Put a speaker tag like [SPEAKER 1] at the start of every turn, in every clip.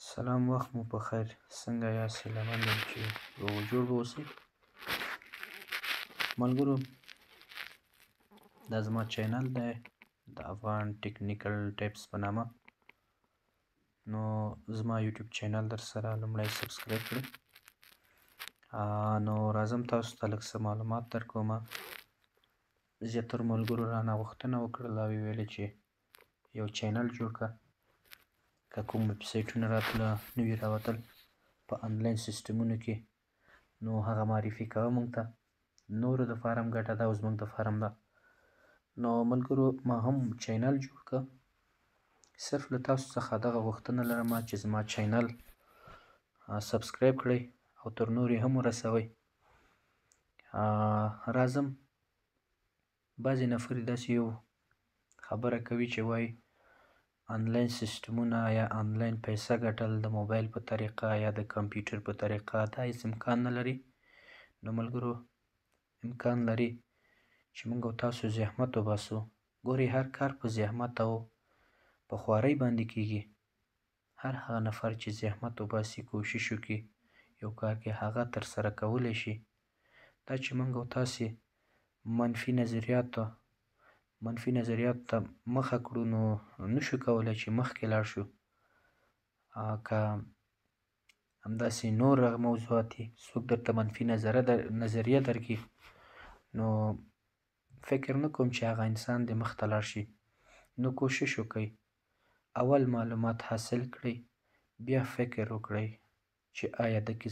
[SPEAKER 1] سلام، وخت مو په خیر. څنګه یاست؟ هیله مند یم چې روغ جوړ به اوسئ. ملګرو، دا زما چینل دی د افغان ټیکنیکل ټیپس په نامه. نو زما یوټیوب چینل در سره لومړی سبسکرایب کړئ. نو راځم تاسو ته لږ څه معلومات درکومه. زیاترو ملګرو رانه غوښتنه وکړله، ویې ویلې چې یو چینل جوړ کړه، که کوم ویبسایټونه راتله نوي راوتل په آنلاین سیسټمونو کې، نو هغه معرفي کوه موږ ته. نورو د فارم ګټه ده او زموږ د فارم ده. نو ملګرو، ما هم چینل جوړ کړه. صرف له تاسو څخه دغه غوښتنه لرم چې زما چینل سبسکرایب کړئ او تر نورو یې هم ورسوئ. راځم، بعضې نفر داسې یو خبره کوي چې وایي آنلاین سیسټمونه یا آنلاین پیسه ګټل د موبایل په طریقه یا د کمپیوټر په طریقه دا هیڅ امکان نه لري. نو ملګرو، امکان لري چې موږ او تاسو زحمت وباسو. ګورئ، هر کار په زحمت او په خوارۍ باندې کیږي. هر هغه نفر چې زحمت وباسي، کوشش وکړي یو کار کې، هغه ترسره کولی شي. دا چې موږ او تاسې منفي نظریاتو ته مخه کړو، نو نشو کولی چې مخکې لاړ شو. که همداسې نور هغه موضوعات دي، څوک درته منفي نظریه درکړي، نو فکر نه کوم چې هغه انسان دې مخته لاړ شي. نو کوشش وکړئ، اول معلومات حاصل کړئ، بیا فکر وکړئ چې آیا دکې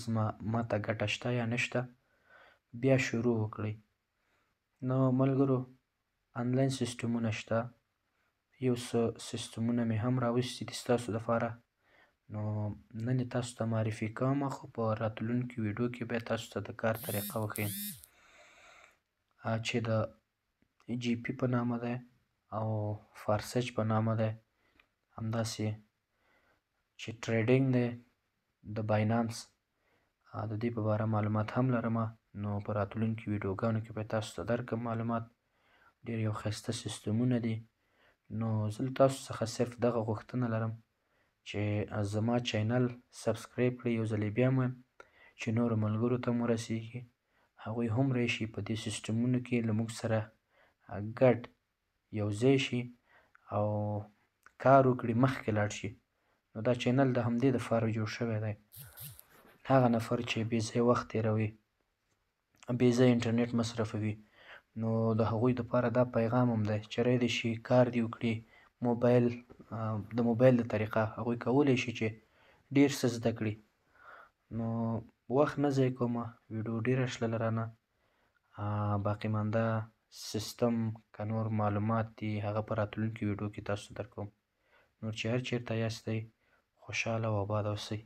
[SPEAKER 1] ماته ګټه شته یا نشته، بیا شروع وکړئ. نو ملګرو، آنلاین سیسټمونه شته. یو څه سیسټمونه مې هم راوستي دي ستاسو دپاره. نو نن یې تاسو ته معرفي کومه، خو په راتلونکي ویډیو کې به تاسو ته د کار طریقه وښیم چې د جي پي په نامه دی او فارسچ په نامه دی. همداسې چې ټریډینګ دی د باینانس، د دې په باره معلومات هم لرمه. نو په راتلونکي ویډیوګانو کې به تاسو ته درکړم معلومات. ډېر یو ښایسته سیسټمونه دي. نو زه له تاسو څخه صرف دغه غوښتنه لرم چې زما چینل سبسکرایب کړئ. یو ځل یې بیا وایم چې نورو ملګرو ته هم ورسیږي، هغوی هم راشي په دې سیسټمونو کې له موږ سره ګډ یو ځای شي او کار وکړي، مخکې لاړ شي. نو دا چینل د همدې دپاره جوړ شوی دی. هغه نفر چې بې ځایه وخت تېروي، بې ځایه انټرنیټ مصرفوي، نو د هغوی دپاره دا پیغام هم دی چې رای دې شي کار دې وکړي. د موبایل د طریقه هغوی کولی شي چې ډېر څه زده کړي. نو وخت نه ضایع کومه، ویډیو ډېره شلله رانه. باقي مانده سیسټم که نور معلومات دي، هغه په راتلونکي ویډیو کې تاسو ته درکوم. نور چې هر چېرته یاستئ، خوشحاله او اباد اوسئ.